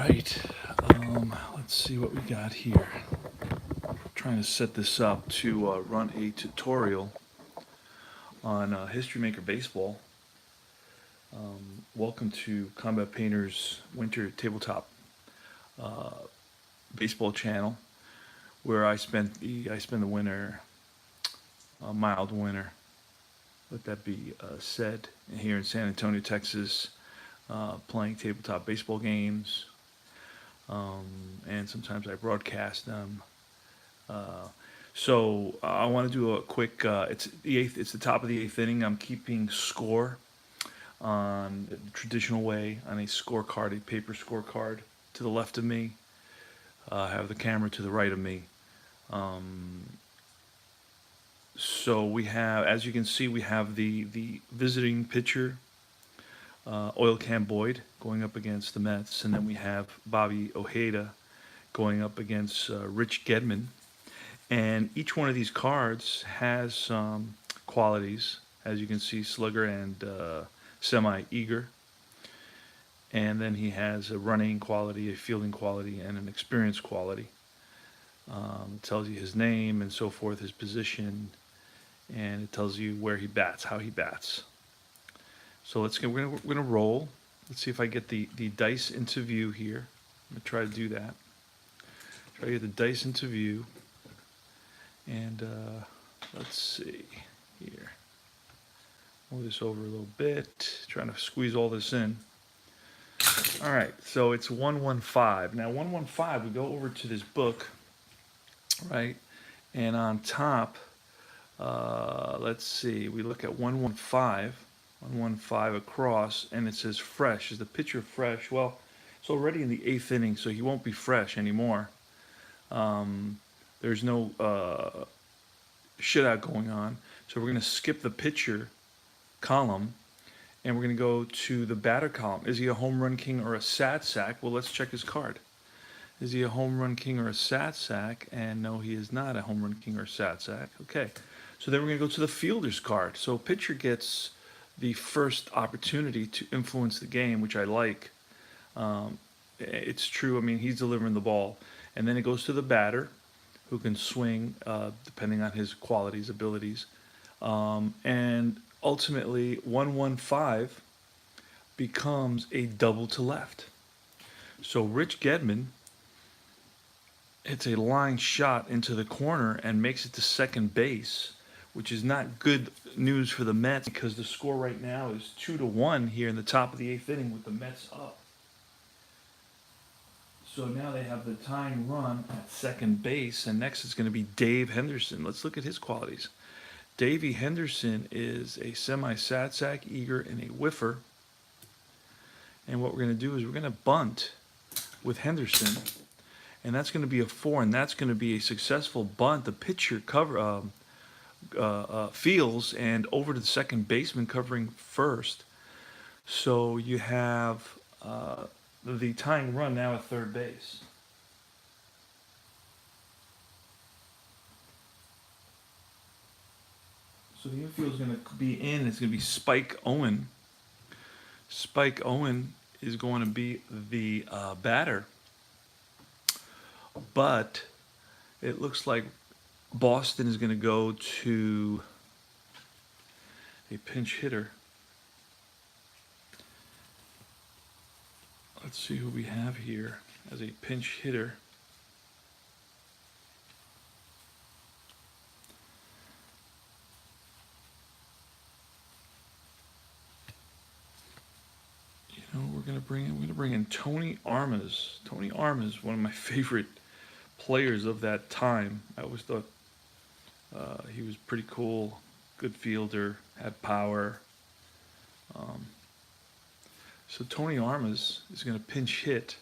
right, let's see what we got here. Trying to set this up to run a tutorial on History Maker Baseball. Welcome to Combat Painter's Winter Tabletop uh, Baseball channel, where I spend the winter, a mild winter. Let that be said. Here in San Antonio, Texas, playing tabletop baseball games, and sometimes I broadcast them. Uh, so I want to do a quick. It's the eighth. It's the top of the eighth inning. I'm keeping score on the traditional way on a scorecard, a paper scorecard. To the left of me, I have the camera to the right of me. Um, so we have, as you can see, we have the visiting pitcher, Oil Can Boyd, going up against the Mets, and then we have Bobby Ojeda going up against Rich Gedman. And each one of these cards has some qualities, as you can see, slugger and semi-eager. And then he has a running quality, a fielding quality, and an experience quality. It tells you his name and so forth, his position, and it tells you where he bats, how he bats. So we're gonna roll. Let's see if I get the dice into view here. I'm gonna try to do that. Try to get the dice into view. And let's see here. Move this over a little bit. Trying to squeeze all this in. All right, so it's 115. Now 115, we go over to this book, right? And on top, let's see, we look at 115 across, and it says fresh. Is the pitcher fresh? Well, it's already in the eighth inning, so he won't be fresh anymore. There's no shutout going on. So we're going to skip the pitcher column, and we're going to go to the batter column. Is he a home run king or a sad sack? Well, let's check his card. Is he a home run king or a sad sack? And no, he is not a home run king or a sad sack. Okay. So then we're going to go to the fielder's card. So pitcher gets the first opportunity to influence the game, which I like. It's true. I mean, he's delivering the ball. And then it goes to the batter, who can swing depending on his qualities, abilities. And ultimately, 115 becomes a double to left. So Rich Gedman hits a line shot into the corner and makes it to second base, which is not good news for the Mets because the score right now is 2-1 here in the top of the eighth inning with the Mets up. So now they have the tying run at second base, and next it's going to be Dave Henderson. Let's look at his qualities. Davey Henderson is a semi-sad sack, eager, and a whiffer. And what we're going to do is we're going to bunt with Henderson, and that's going to be a 4, and that's going to be a successful bunt. The pitcher fields and over to the second baseman covering first. So you have the tying run now at third base. So the infield is going to be in. It's going to be Spike Owen. Spike Owen is going to be the batter. But it looks like Boston is going to go to a pinch hitter. Let's see who we have here as a pinch hitter. We're going to bring in Tony Armas. Tony Armas, one of my favorite players of that time. I always thought he was pretty cool, good fielder, had power. So Tony Armas is going to pinch hit.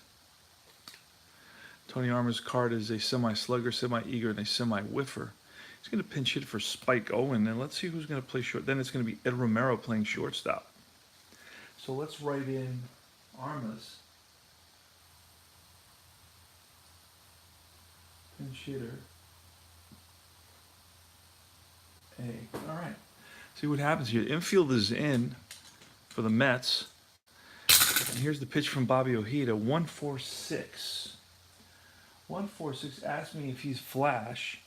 Tony Armas' card is a semi-slugger, semi-eager, and a semi-whiffer. He's going to pinch hit for Spike Owen, and let's see who's going to play short. Then it's going to be Ed Romero playing shortstop. So let's write in Armas, pinch hitter, A. All right. See what happens here. Infield is in for the Mets. And here's the pitch from Bobby Ojeda, 146. 146 asked me if he's flash,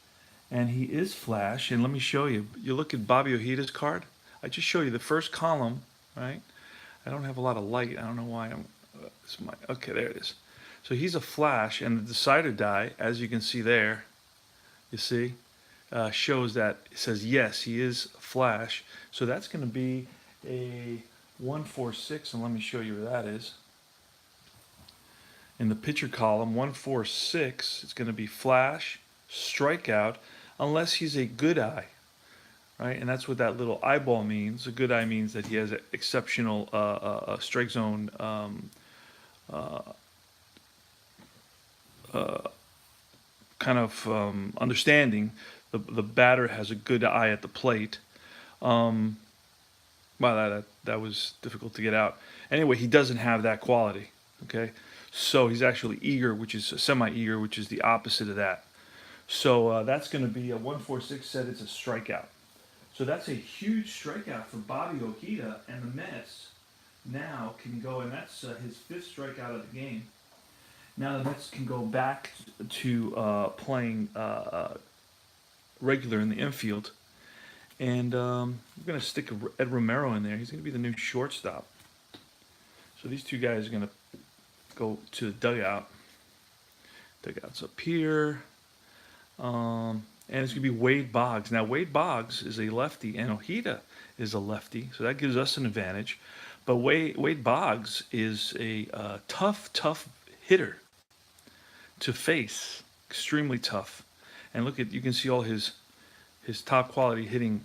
and he is flash. And let me show you. You look at Bobby Ojeda's card. I just show you the first column, right? I don't have a lot of light. I don't know why I'm. Okay, there it is. So he's a flash, and the decider die, as you can see there, you see, shows that it says yes, he is flash. So that's going to be a 146, and let me show you where that is. In the pitcher column, 146, it's going to be flash, strikeout, unless he's a good eye, right? And that's what that little eyeball means. A good eye means that he has an exceptional strike zone kind of understanding. The batter has a good eye at the plate. Wow, that was difficult to get out. Anyway, he doesn't have that quality. Okay, so he's actually eager, which is semi-eager, which is the opposite of that. So that's going to be a 146. Said it's a strikeout. So that's a huge strikeout for Bobby Ojeda, and the Mets now can go, and that's his 5th strikeout of the game. Now the Mets can go back to playing regular in the infield. And we're going to stick Ed Romero in there. He's going to be the new shortstop. So these two guys are going to go to the dugout. Dugout's up here. And it's going to be Wade Boggs. Now, Wade Boggs is a lefty, and Ojeda is a lefty. So that gives us an advantage. But Wade Boggs is a tough hitter to face. Extremely tough. And look at, you can see all his top quality hitting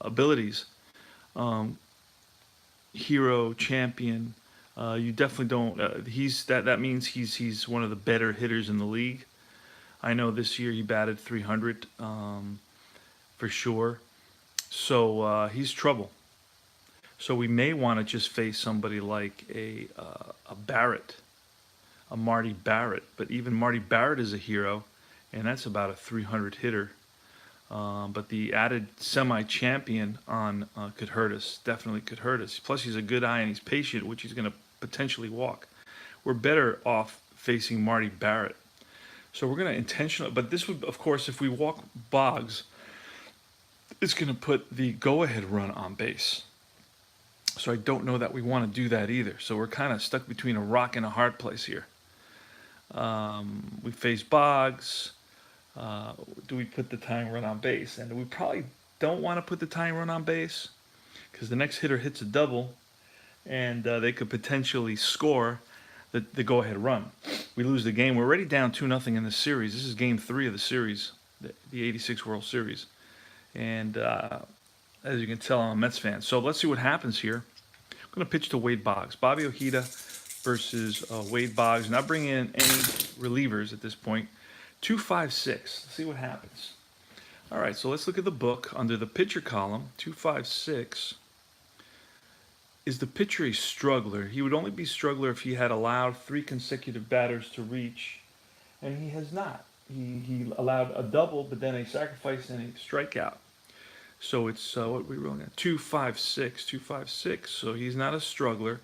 abilities. Hero, champion. You definitely don't. That means he's one of the better hitters in the league. I know this year he batted 300 for sure. So he's trouble. So we may want to just face somebody like a Barrett, a Marty Barrett. But even Marty Barrett is a hero, and that's about a 300 hitter. But the added semi-champion on could hurt us. Definitely could hurt us. Plus, he's a good eye and he's patient, which he's going to potentially walk. We're better off facing Marty Barrett. So we're going to intentionally. But this would, of course, if we walk Boggs, it's going to put the go-ahead run on base. So I don't know that we want to do that either. So we're kind of stuck between a rock and a hard place here. We face Boggs. Do we put the tying run on base? And we probably don't want to put the tying run on base because the next hitter hits a double and they could potentially score the go-ahead run. We lose the game. We're already down 2-0 in this series. This is game 3 of the series, the 86 World Series. And as you can tell, I'm a Mets fan. So let's see what happens here. I'm going to pitch to Wade Boggs. Bobby Ojeda versus Wade Boggs. Not bringing in any relievers at this point. 256. Let's see what happens. All right, so let's look at the book. Under the pitcher column, 256. Is the pitcher a struggler? He would only be struggler if he had allowed 3 consecutive batters to reach, and he has not. He allowed a double, but then a sacrifice and a strikeout. So it's what we rolling at 256. So he's not a struggler.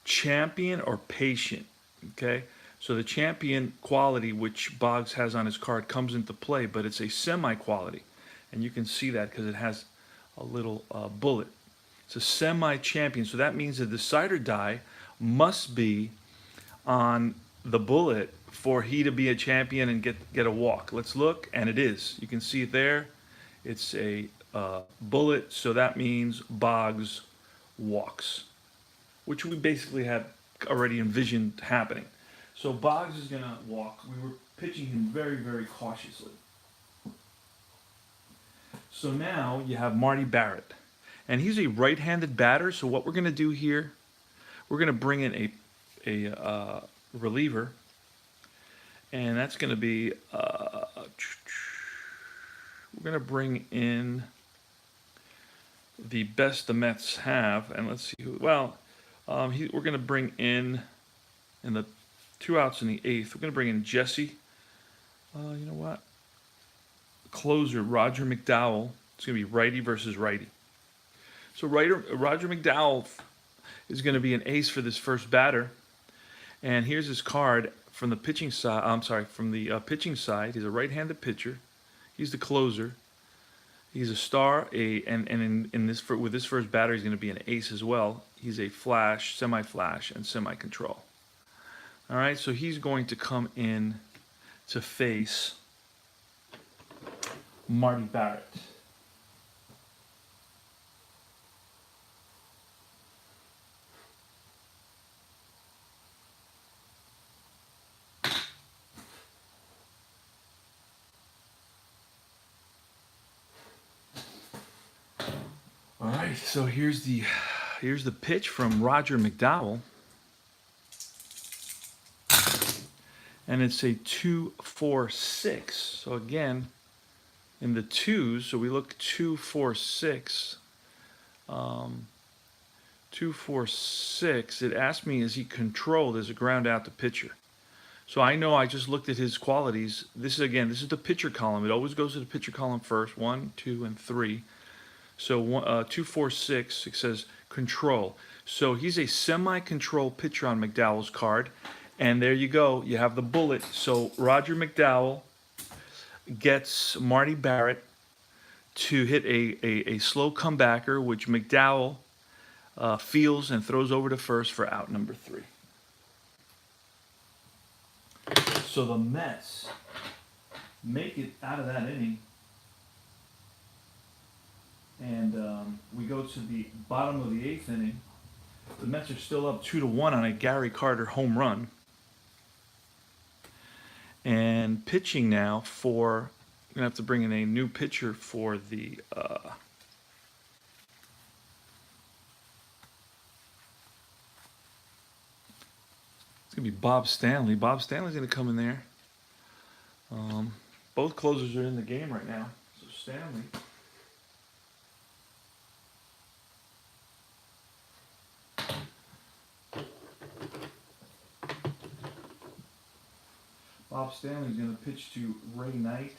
Champion or patient. Okay. So the champion quality, which Boggs has on his card, comes into play, but it's a semi-quality. And you can see that because it has a little bullet. It's a semi-champion. So that means the decider die must be on the bullet for he to be a champion and get a walk. Let's look, and it is. You can see it there. It's a bullet, so that means Boggs walks, which we basically had already envisioned happening. So Boggs is going to walk. We were pitching him very, very cautiously. So now you have Marty Barrett. And he's a right-handed batter, so what we're going to do here, we're going to bring in a reliever. And that's going to be, we're going to bring in the best the Mets have. And let's see who, well, we're going to bring in the 2 outs in the 8th. We're going to bring in Jesse. You know what? Closer, Roger McDowell. It's going to be righty versus righty. So Roger McDowell is going to be an ace for this first batter. And here's his card from the pitching side. I'm sorry, from the pitching side. He's a right-handed pitcher. He's the closer. He's a star. In this with this first batter, he's going to be an ace as well. He's a flash, semi-flash, and semi-control. All right, so he's going to come in to face Marty Barrett. All right, so here's the pitch from Roger McDowell. And it's a 2-4-6. So again, in the twos, so we look 2-4-6. 2-4-6. It asked me, is he controlled as a ground out to pitcher? So I know I just looked at his qualities. This is the pitcher column. It always goes to the pitcher column first. 1, 2, and 3. So 2-4-6. It says control. So he's a semi-control pitcher on McDowell's card. And there you go. You have the bullet. So Roger McDowell gets Marty Barrett to hit a slow comebacker, which McDowell feels and throws over to first for out number 3. So the Mets make it out of that inning. And we go to the bottom of the 8th inning. The Mets are still up 2-1 on a Gary Carter home run. And pitching now for, I'm going to have to bring in a new pitcher for the, it's going to be Bob Stanley. Bob Stanley's going to come in there. Both closers are in the game right now. So Stanley. Bob Stanley's going to pitch to Ray Knight,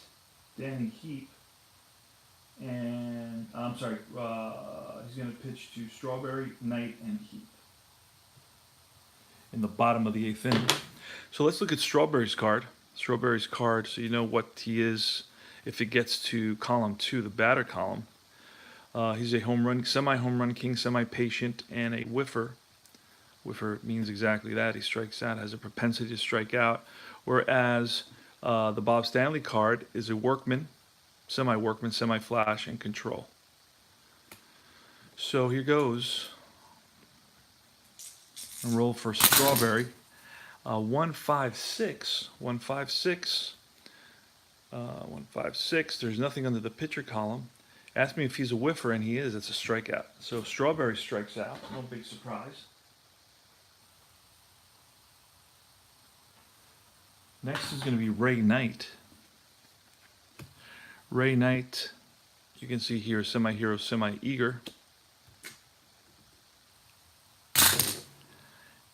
Danny Heap, and he's going to pitch to Strawberry, Knight, and Heap in the bottom of the 8th inning. So let's look at Strawberry's card. Strawberry's card, so you know what he is if it gets to column 2, the batter column. He's a home run, semi-home run king, semi-patient, and a whiffer. Whiffer means exactly that. He strikes out, has a propensity to strike out. Whereas the Bob Stanley card is a workman, semi-flash, and control. So here goes. A roll for Strawberry. 1-5-6. 1-5-6. 1-5-6. There's nothing under the pitcher column. Ask me if he's a whiffer, and he is. It's a strikeout. So Strawberry strikes out. No big surprise. Next is going to be Ray Knight. Ray Knight, you can see here, semi-hero, semi-eager.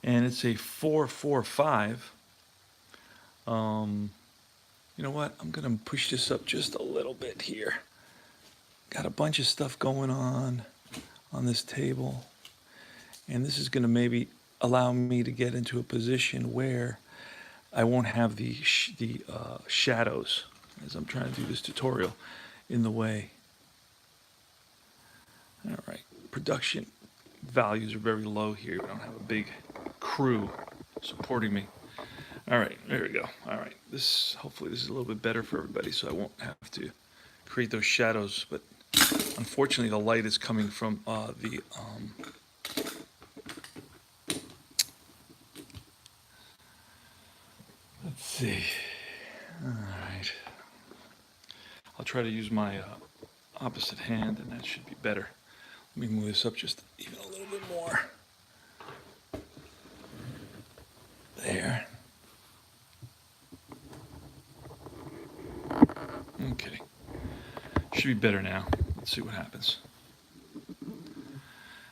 And it's a 4-4-5. You know what? I'm going to push this up just a little bit here. Got a bunch of stuff going on this table. And this is going to maybe allow me to get into a position where I won't have the shadows as I'm trying to do this tutorial in the way. All right, production values are very low here. We don't have a big crew supporting me. All right, there we go. All right, hopefully this is a little bit better for everybody, so I won't have to create those shadows. But unfortunately, the light is coming from the let's see. All right. I'll try to use my opposite hand, and that should be better. Let me move this up just even a little bit more. There. Okay. Should be better now. Let's see what happens.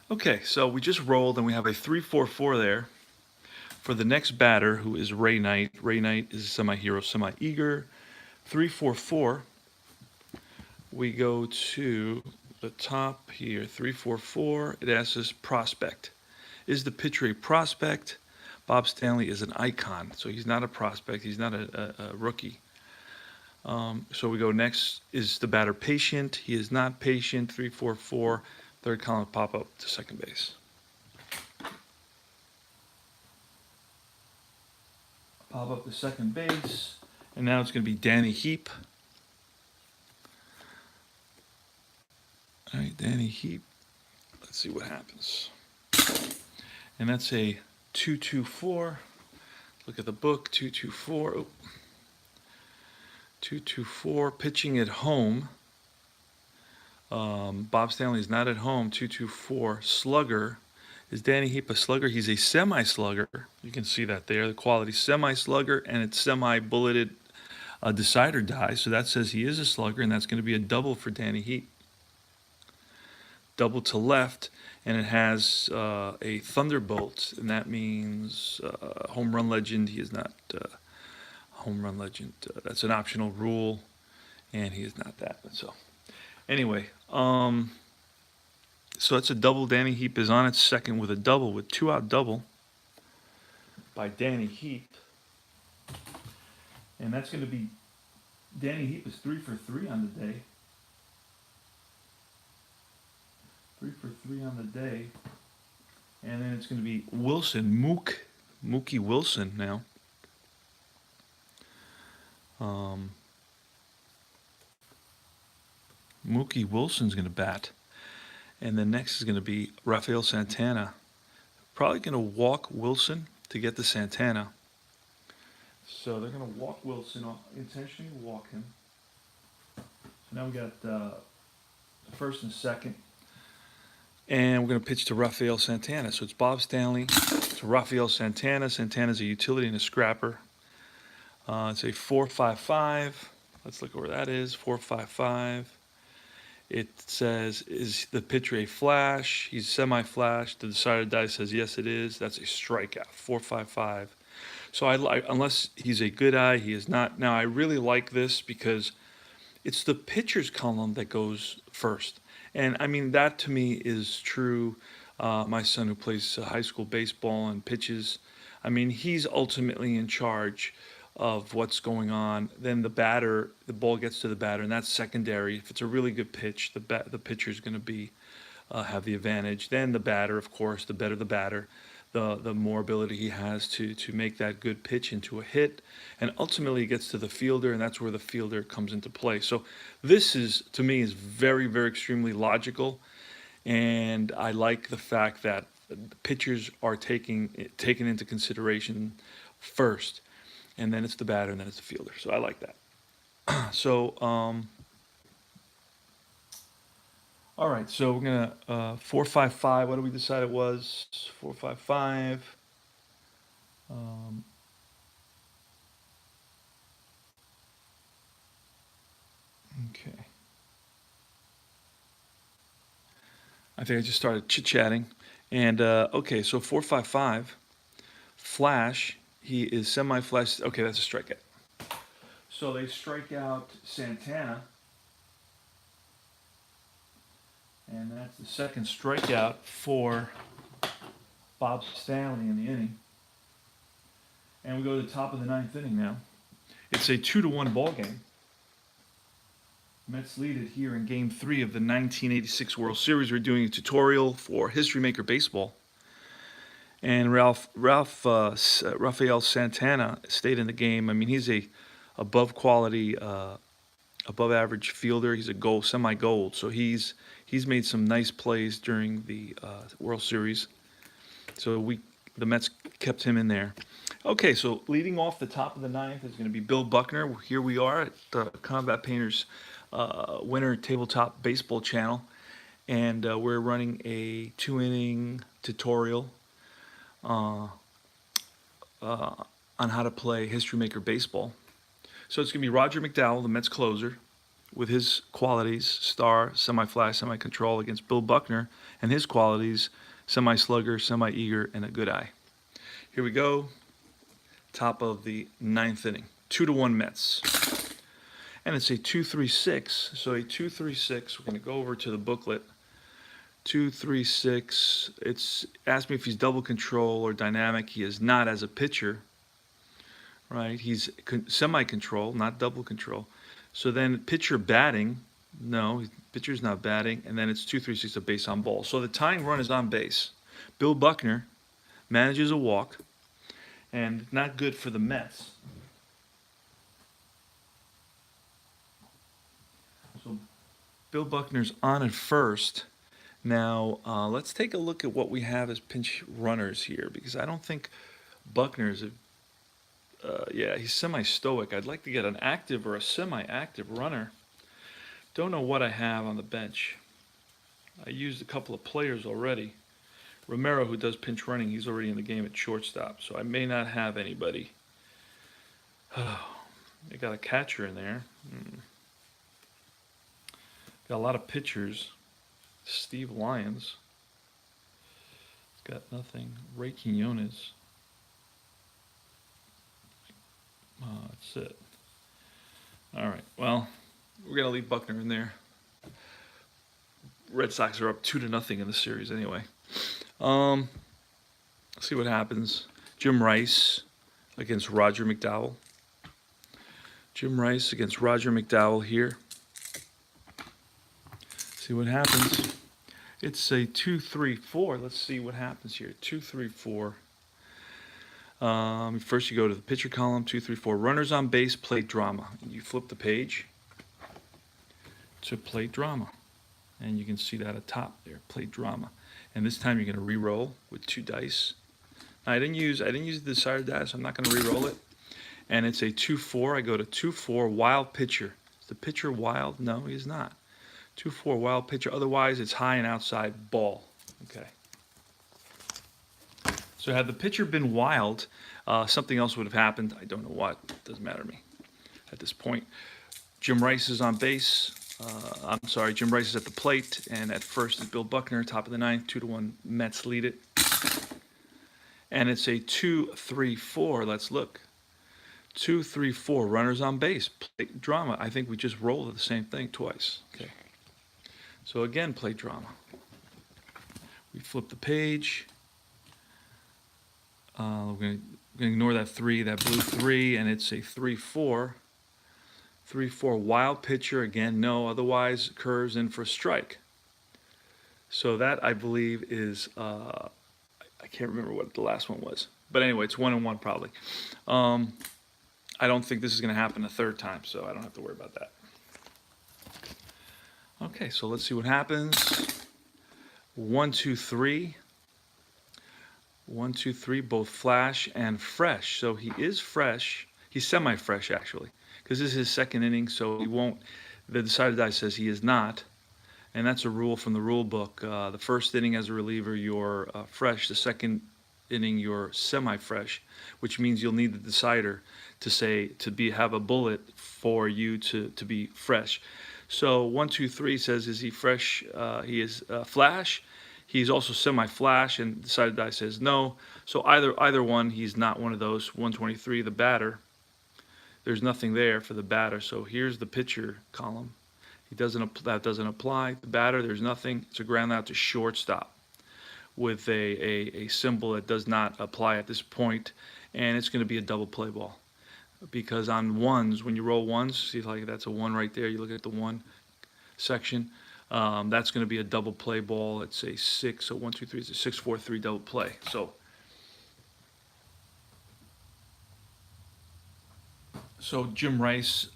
Okay, so we just rolled, and we have a 3-4-4 there. For the next batter, who is Ray Knight. Ray Knight is a semi-hero, semi-eager. 3-4-4. We go to the top here. 3-4-4. It asks us prospect. Is the pitcher a prospect? Bob Stanley is an icon, so he's not a prospect. He's not a rookie. So we go next. Is the batter patient? He is not patient. 3, 4, 4. Third column pop up to second base. Pop up to second base. And now it's going to be Danny Heep. All right, Danny Heep. Let's see what happens. And that's a 2-2-4. Look at the book, 2-2-4. Oh. 2-2-4, pitching at home. Bob Stanley is not at home, 2-2-4. Slugger. Is Danny Heep a slugger? He's a semi-slugger. You can see that there, the quality semi-slugger, and it's semi-bulleted decider die. So that says he is a slugger, and that's going to be a double for Danny Heep. Double to left, and it has a thunderbolt, and that means home run legend. He is not home run legend. That's an optional rule, and he is not that. So anyway, so it's a double. Danny Heep is on its second with a double, with 2-out double by Danny Heep. And that's going to be, Danny Heep is 3 for 3 on the day. 3 for 3 on the day. And then it's going to be Wilson, Mookie Wilson now. Mookie Wilson's going to bat. And then next is going to be Rafael Santana. Probably going to walk Wilson to get to Santana. So they're going to walk Wilson, intentionally walk him. So now we got first and second. And we're going to pitch to Rafael Santana. So it's Bob Stanley to Rafael Santana. Santana's a utility and a scrapper. It's a 4-5-5. Let's look at where that is. 4-5-5. It says, is the pitcher a flash? He's semi-flash. The decider die says, yes, it is. That's a strikeout. 4-5-5. So unless he's a good eye, he is not. Now, I really like this because it's the pitcher's column that goes first. And, I mean, that to me is true. My son who plays high school baseball and pitches, I mean, he's ultimately in charge of what's going on. Then the batter, the ball gets to the batter, and that's secondary. If it's a really good pitch, the pitcher's going to be have the advantage. Then the batter, of course, the better the batter, the more ability he has to make that good pitch into a hit. And ultimately it gets to the fielder, and that's where the fielder comes into play. So this is, to me, is very, very extremely logical. And I like the fact that the pitchers are taken into consideration first. And then it's the batter, and then it's the fielder. So I like that. So, all right. So we're gonna 4-5-5. What did we decide it was? 4-5-5. Okay. I think I just started chit-chatting. And okay, so 4-5-5. Flash. He is semi-flash. Okay, that's a strikeout. So they strike out Santana. And that's the second strikeout for Bob Stanley in the inning. And we go to the top of the ninth inning now. It's a 2-1 ball game. Mets lead it here in Game 3 of the 1986 World Series. We're doing a tutorial for History Maker Baseball. And Rafael Santana stayed in the game. I mean, he's a above quality, above average fielder. He's a semi-gold. So he's made some nice plays during the World Series. So the Mets kept him in there. Okay, so leading off the top of the ninth is going to be Bill Buckner. Here we are at the Combat Painters Winter Tabletop Baseball channel. And we're running a 2-inning tutorial on how to play History Maker Baseball. So it's going to be Roger McDowell, the Mets closer, with his qualities, star, semi-flash, semi-control, against Bill Buckner, and his qualities, semi-slugger, semi-eager, and a good eye. Here we go. Top of the ninth inning. 2-1 Mets. And it's a 2-3-6. So a 2-3-6. We're going to go over to the booklet. 2-3-6. It's asked me if he's double control or dynamic. He is not as a pitcher, right? He's semi-control, not double control. So then pitcher batting, no, pitcher's not batting. And then it's 2-3-6, a base on ball. So the tying run is on base. Bill Buckner manages a walk, and not good for the Mets. So Bill Buckner's on at first. Now, let's take a look at what we have as pinch runners here, because I don't think Buckner's yeah, he's semi-stoic. I'd like to get an active or a semi-active runner. Don't know what I have on the bench. I used a couple of players already. Romero, who does pinch running, he's already in the game at shortstop, so I may not have anybody. I got a catcher in there. Got a lot of pitchers. Steve Lyons. Got nothing. Ray Quinones. That's it. All right. Well, we're gonna leave Buckner in there. Red Sox are up 2-0 in the series anyway. See what happens. Jim Rice against Roger McDowell. Jim Rice against Roger McDowell here. See what happens. It's a 2-3-4. Let's see what happens here. 2-3-4. First you go to the pitcher column, 2-3-4. Runners on base, plate drama. You flip the page to plate drama. And you can see that atop there, plate drama. And this time you're going to re-roll with 2 dice. I didn't use the decided dice, so I'm not going to re-roll it. And it's a 2-4. I go to 2-4, wild pitcher. Is the pitcher wild? No, he's not. 2-4, wild pitcher. Otherwise, it's high and outside ball. Okay. So had the pitcher been wild, something else would have happened. I don't know what. It doesn't matter to me at this point. Jim Rice is on base. Jim Rice is at the plate, and at first is Bill Buckner, top of the 9th, 2-1 Mets lead it. And it's a 2-3-4. Let's look. 2-3-4, runners on base, plate drama. I think we just rolled the same thing twice. Okay. So again, plate drama. We flip the page. We're going to ignore that 3, that blue 3, and it's a 3-4. 3-4, wild pitcher, again, no, otherwise curves in for a strike. So that, I believe, is, I can't remember what the last one was. But anyway, it's 1-1 probably. I don't think this is going to happen a third time, so I don't have to worry about that. Okay, so let's see what happens. 1, 2, 3. 1, 2, 3, both flash and fresh. So he is fresh. He's semi-fresh, actually, because this is his second inning, so he won't. The decided die says he is not, and that's a rule from the rule book. The first inning as a reliever, you're fresh. The second inning, you're semi-fresh, which means you'll need the decider to have a bullet for you to be fresh. So 1, 2, 3 says, is he fresh? He is flash. He's also semi-flash, and decided die says no. So either one, he's not one of those. 123, the batter. There's nothing there for the batter. So here's the pitcher column. That doesn't apply. The batter, there's nothing. It's a ground out to shortstop with a symbol that does not apply at this point, and it's going to be a double play ball. Because on ones, when you roll ones, see like that's a 1 right there. You look at the 1 section. That's going to be a double play ball. It's a 6. So 1, 2, 3. It's a 6-4-3 double play. So Jim Rice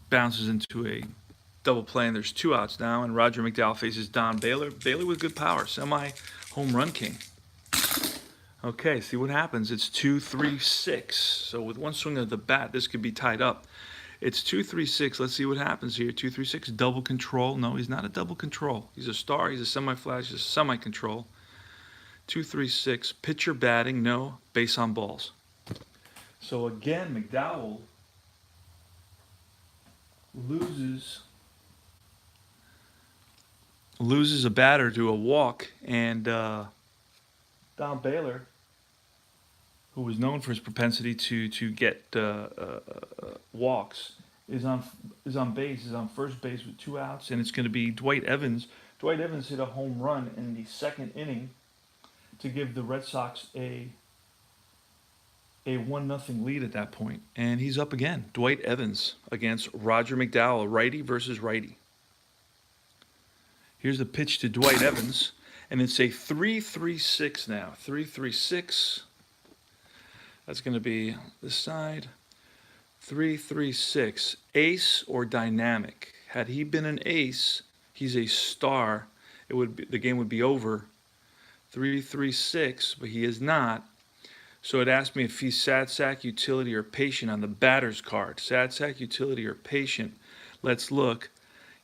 bounces into a double play, and there's 2 outs now. And Roger McDowell faces Don Baylor. Baylor with good power, semi-home run king. Okay, see what happens. It's 2-3-6. So with 1 swing of the bat, this could be tied up. It's 2-3-6. Let's see what happens here. 2-3-6. Double control. No, he's not a double control. He's a star. He's a semi-flash. He's a semi-control. 2-3-6. Pitcher batting. No. Base on balls. So again, McDowell loses a batter to a walk, and Don Baylor, who was known for his propensity to get walks, is on base, is on first base with 2 outs, and it's going to be Dwight Evans Dwight Evans hit a home run in the second inning to give the Red Sox a 1-0 lead at that point. And he's up again. Dwight Evans against Roger McDowell, righty versus righty. Here's the pitch to Dwight Evans, and it's a 3-3-6 now. 3-3-6. That's going to be this side. 3-3-6. Ace or dynamic. Had he been an ace, he's a star. The game would be over. 3-3-6, but he is not. So it asked me if he's sad sack, utility, or patient on the batter's card. Sad sack, utility, or patient. Let's look.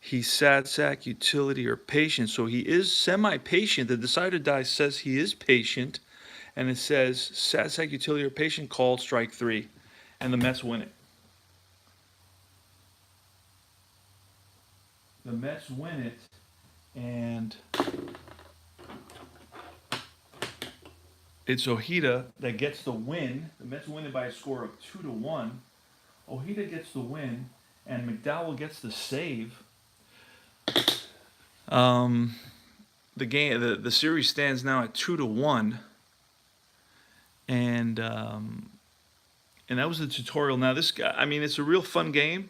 He's sad sack, utility, or patient. So he is semi-patient. The decider die says he is patient. And it says sad sack, utility, or patient, called, strike 3. And the Mets win it. The Mets win it. And it's Ojeda that gets the win. The Mets win it by a score of 2-1. Ojeda gets the win, and McDowell gets the save. The series stands now at 2-1, and that was the tutorial. Now this guy, I mean, it's a real fun game.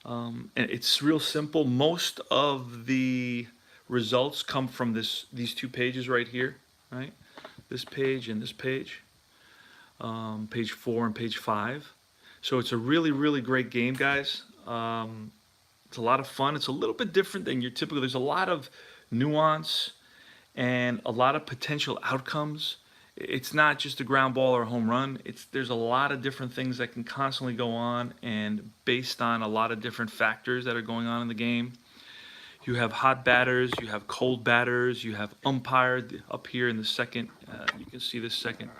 And it's real simple. Most of the results come from these 2 pages right here, right? This page and this page, page 4 and page 5. So it's a really, really great game, guys. It's a lot of fun. It's a little bit different than your typical. There's a lot of nuance and a lot of potential outcomes. It's not just a ground ball or a home run. There's a lot of different things that can constantly go on, and based on a lot of different factors that are going on in the game. You have hot batters, you have cold batters, you have umpire up here in the second. You can see this second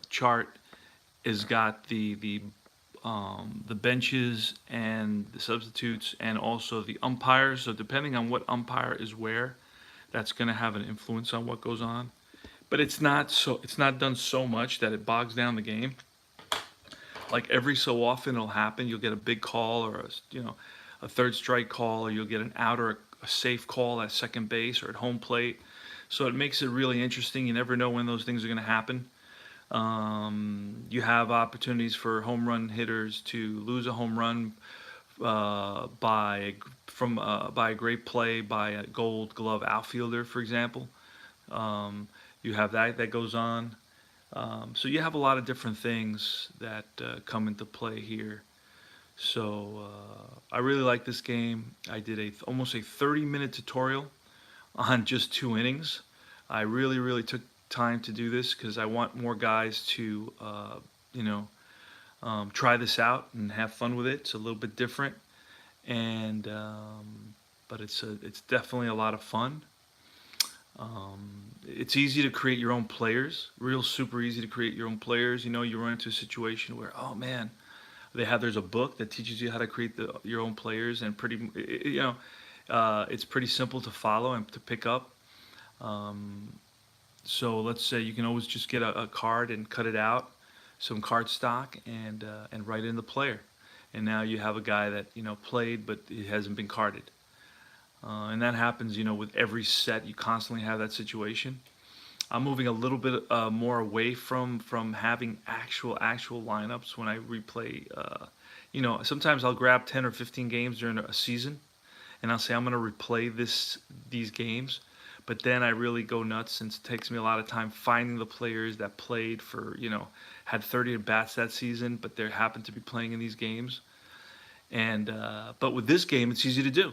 chart has got the benches and the substitutes, and also the umpires. So depending on what umpire is where, that's going to have an influence on what goes on. But it's not done so much that it bogs down the game. Like every so often it'll happen. You'll get a big call, or a third strike call, or you'll get an out or a safe call at second base or at home plate. So it makes it really interesting. You never know when those things are going to happen. You have opportunities for home run hitters to lose a home run by a great play by a Gold Glove outfielder, for example. You have that goes on. So you have a lot of different things that come into play here. So I really like this game. I did almost a 30-minute tutorial on just 2 innings. I really, really took time to do this because I want more guys to, try this out and have fun with it. It's a little bit different, and but it's definitely a lot of fun. It's easy to create your own players. Super easy to create your own players. You run into a situation where, oh man, there's a book that teaches you how to create your own players, and it's pretty simple to follow and to pick up. So let's say you can always just get a card and cut it out, some card stock, and write in the player, and now you have a guy that played but it hasn't been carded. And that happens, with every set. You constantly have that situation. I'm moving a little bit more away from having actual lineups when I replay. Sometimes I'll grab 10 or 15 games during a season, and I'll say I'm going to replay these games. But then I really go nuts, since it takes me a lot of time finding the players that played for, had 30 at-bats that season, but they happened to be playing in these games. And but with this game, it's easy to do.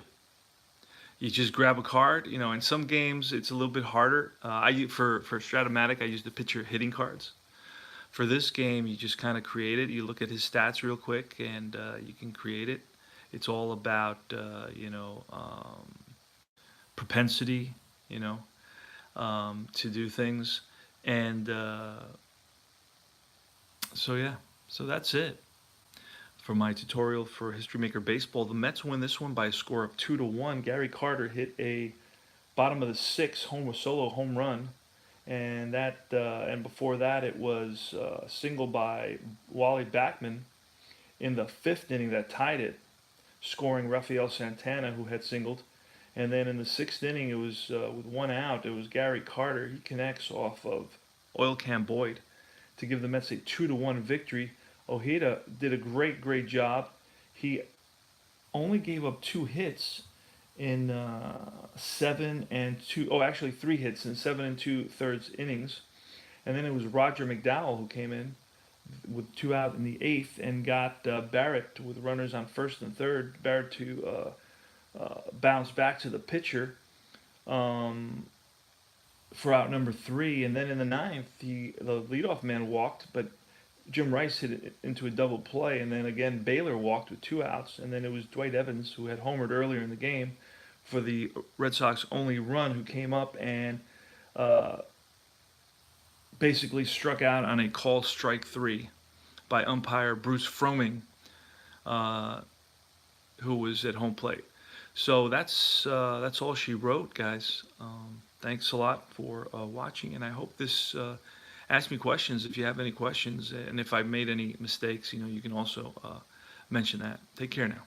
You just grab a card. In some games it's a little bit harder. For Stratomatic, I use the pitcher hitting cards. For this game, you just kind of create it. You look at his stats real quick, and you can create it. It's all about propensity, to do things, and so that's it for my tutorial for History Maker Baseball. The Mets win this one by a score of 2-1. Gary Carter hit a bottom of the 6th solo home run, and before that it was a single by Wally Backman in the 5th inning that tied it, scoring Rafael Santana, who had singled, And then in the sixth inning, it was with one out. It was Gary Carter. He connects off of Oil Can Boyd to give the Mets a 2-1 victory. Ojeda did a great job. He only gave up 2 hits in 7 and 2. Oh, actually 3 hits in 7 and 2/3 innings. And then it was Roger McDowell who came in with 2 out in the eighth and got Barrett with runners on first and third. Barrett to bounce back to the pitcher for out number 3. And then in the ninth, the leadoff man walked, but Jim Rice hit it into a double play. And then again, Baylor walked with 2 outs. And then it was Dwight Evans, who had homered earlier in the game for the Red Sox only run, who came up and uh, basically struck out on a call strike 3 by umpire Bruce Fromming, uh, who was at home plate. So that's all she wrote, guys. Thanks a lot for watching, and I hope this ask me questions if you have any questions, and if I've made any mistakes, you can also mention that. Take care now.